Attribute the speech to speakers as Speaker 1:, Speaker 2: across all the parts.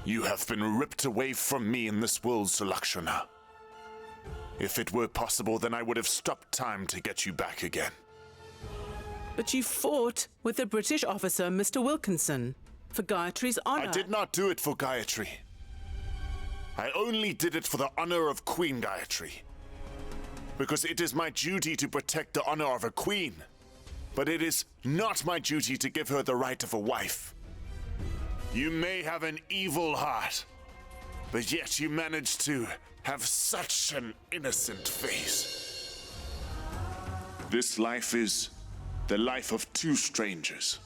Speaker 1: You have been ripped away from me in this world, Sulakshana. If it were possible, then I would have stopped time to get you back again.
Speaker 2: But you fought with the British officer, Mr. Wilkinson, for Gayatri's honor.
Speaker 1: I did not do it for Gayatri. I only did it for the honor of Queen Gayatri. Because it is my duty to protect the honor of a queen. But it is not my duty to give her the right of a wife. You may have an evil heart, but yet you managed to have such an innocent face. This life is the life of two strangers,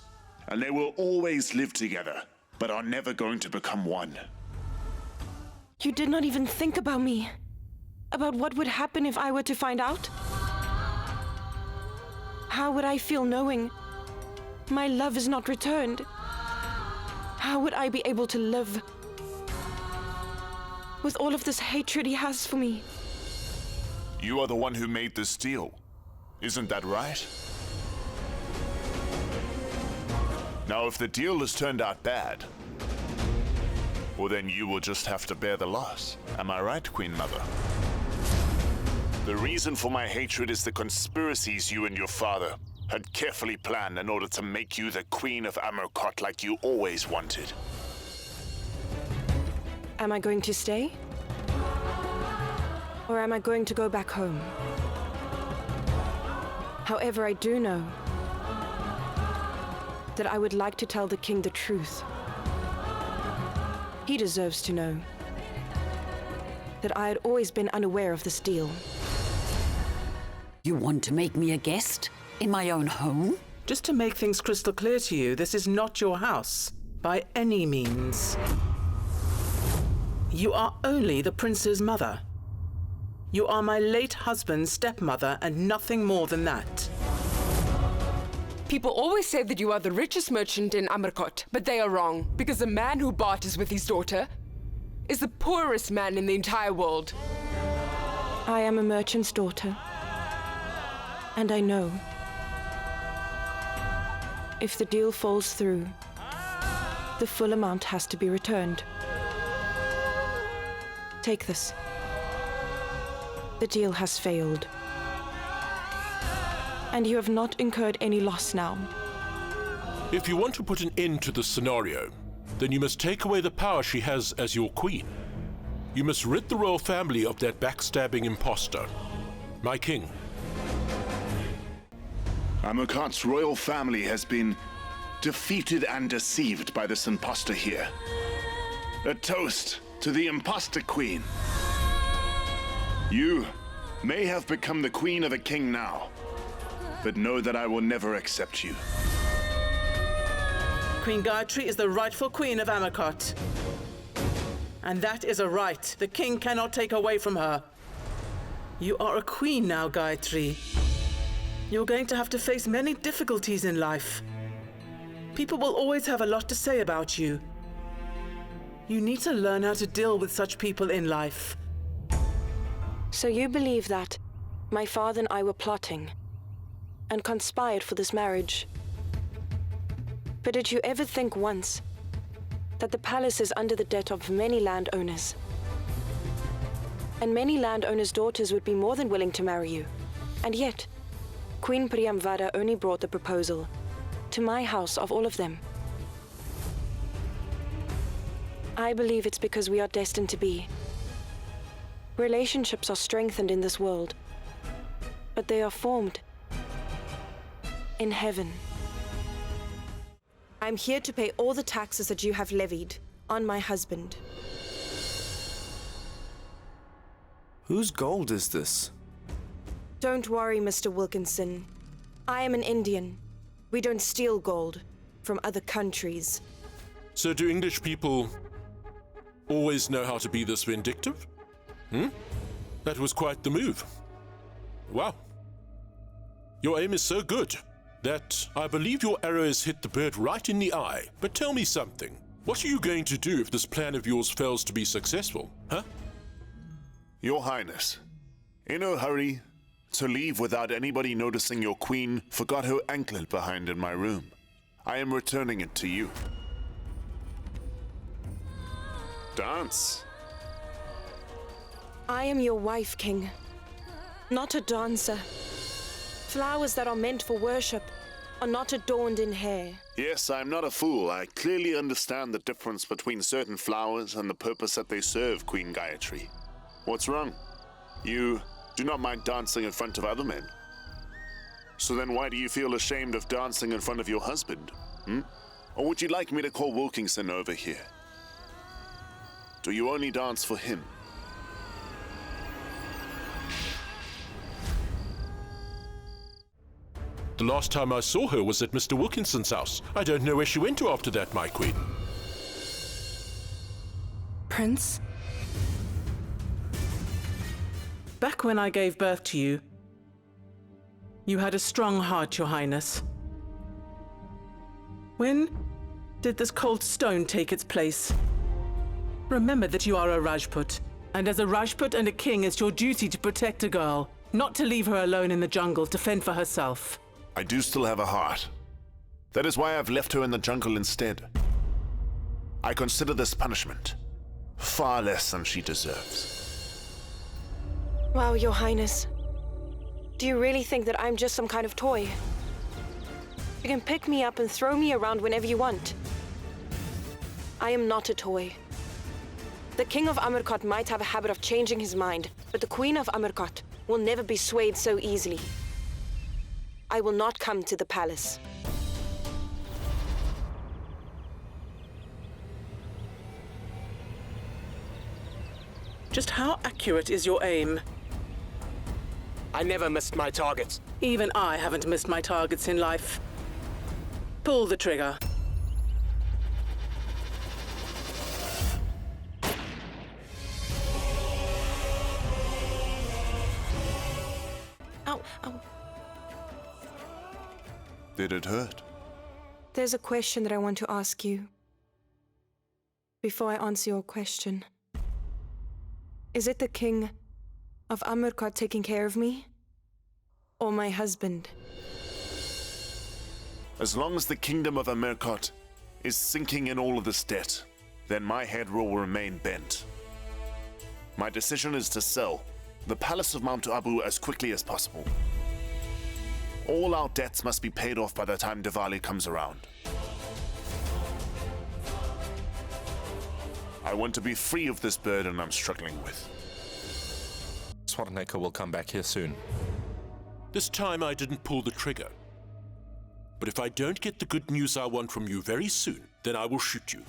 Speaker 1: and they will always live together, but are never going to become one.
Speaker 3: You did not even think about me. About what would happen if I were to find out? How would I feel knowing my love is not returned? How would I be able to live with all of this hatred he has for me?
Speaker 1: You are the one who made this deal. Isn't that right? Now, if the deal has turned out bad, well, then you will just have to bear the loss. Am I right, Queen Mother? The reason for my hatred is the conspiracies you and your father had carefully planned in order to make you the Queen of Amarkot like you always wanted.
Speaker 3: Am I going to stay? Or am I going to go back home? However, I do know that I would like to tell the king the truth. He deserves to know that I had always been unaware of this deal.
Speaker 4: You want to make me a guest in my own home?
Speaker 2: Just to make things crystal clear to you, this is not your house, by any means. You are only the prince's mother. You are my late husband's stepmother and nothing more than that.
Speaker 5: People always say that you are the richest merchant in Amarkot, but they are wrong, because the man who barters with his daughter is the poorest man in the entire world.
Speaker 3: I am a merchant's daughter. And I know if the deal falls through, the full amount has to be returned. Take this. The deal has failed. And you have not incurred any loss now.
Speaker 6: If you want to put an end to this scenario, then you must take away the power she has as your queen. You must rid the royal family of that backstabbing imposter. My king.
Speaker 1: Amarkot's royal family has been defeated and deceived by this imposter here. A toast to the imposter queen. You may have become the queen of a king now, but know that I will never accept you.
Speaker 2: Queen Gayatri is the rightful queen of Amarkot. And that is a right the king cannot take away from her. You are a queen now, Gayatri. You're going to have to face many difficulties in life. People will always have a lot to say about you. You need to learn how to deal with such people in life.
Speaker 3: So you believe that my father and I were plotting and conspired for this marriage. But did you ever think once that the palace is under the debt of many landowners? And many landowners' daughters would be more than willing to marry you. And yet, Queen Priyamvada only brought the proposal to my house of all of them. I believe it's because we are destined to be. Relationships are strengthened in this world, but they are formed in heaven. I'm here to pay all the taxes that you have levied on my husband.
Speaker 7: Whose gold is this?
Speaker 3: Don't worry, Mr. Wilkinson. I am an Indian. We don't steal gold from other countries.
Speaker 6: So do English people always know how to be this vindictive? That was quite the move. Wow. Your aim is so good that I believe your arrow has hit the bird right in the eye. But tell me something. What are you going to do if this plan of yours fails to be successful, huh?
Speaker 1: Your Highness, in a hurry to leave without anybody noticing, your queen forgot her anklet behind in my room. I am returning it to you. Dance.
Speaker 3: I am your wife, King. Not a dancer. Flowers that are meant for worship are not adorned in hair.
Speaker 1: Yes, I'm not a fool. I clearly understand the difference between certain flowers and the purpose that they serve, Queen Gayatri. What's wrong? You do not mind dancing in front of other men. So then why do you feel ashamed of dancing in front of your husband? Or would you like me to call Wilkinson over here? Do you only dance for him?
Speaker 6: The last time I saw her was at Mr. Wilkinson's house. I don't know where she went to after that, my queen.
Speaker 2: Prince? Back when I gave birth to you, you had a strong heart, Your Highness. When did this cold stone take its place? Remember that you are a Rajput, and as a Rajput and a king, it's your duty to protect a girl, not to leave her alone in the jungle to fend for herself.
Speaker 1: I do still have a heart. That is why I've left her in the jungle instead. I consider this punishment far less than she deserves.
Speaker 3: Wow, Your Highness. Do you really think that I'm just some kind of toy? You can pick me up and throw me around whenever you want. I am not a toy. The King of Amarkot might have a habit of changing his mind, but the Queen of Amarkot will never be swayed so easily. I will not come to the palace.
Speaker 2: Just how accurate is your aim?
Speaker 8: I never missed my targets.
Speaker 2: Even I haven't missed my targets in life. Pull the trigger.
Speaker 3: Ow, ow.
Speaker 1: Did it hurt?
Speaker 3: There's a question that I want to ask you. Before I answer your question. Is it the King of Amarkot taking care of me? Or my husband?
Speaker 1: As long as the kingdom of Amarkot is sinking in all of this debt, then my head will remain bent. My decision is to sell the Palace of Mount Abu as quickly as possible. All our debts must be paid off by the time Diwali comes around. I want to be free of this burden I'm struggling with.
Speaker 9: Swarneka will come back here soon.
Speaker 6: This time I didn't pull the trigger. But if I don't get the good news I want from you very soon, then I will shoot you.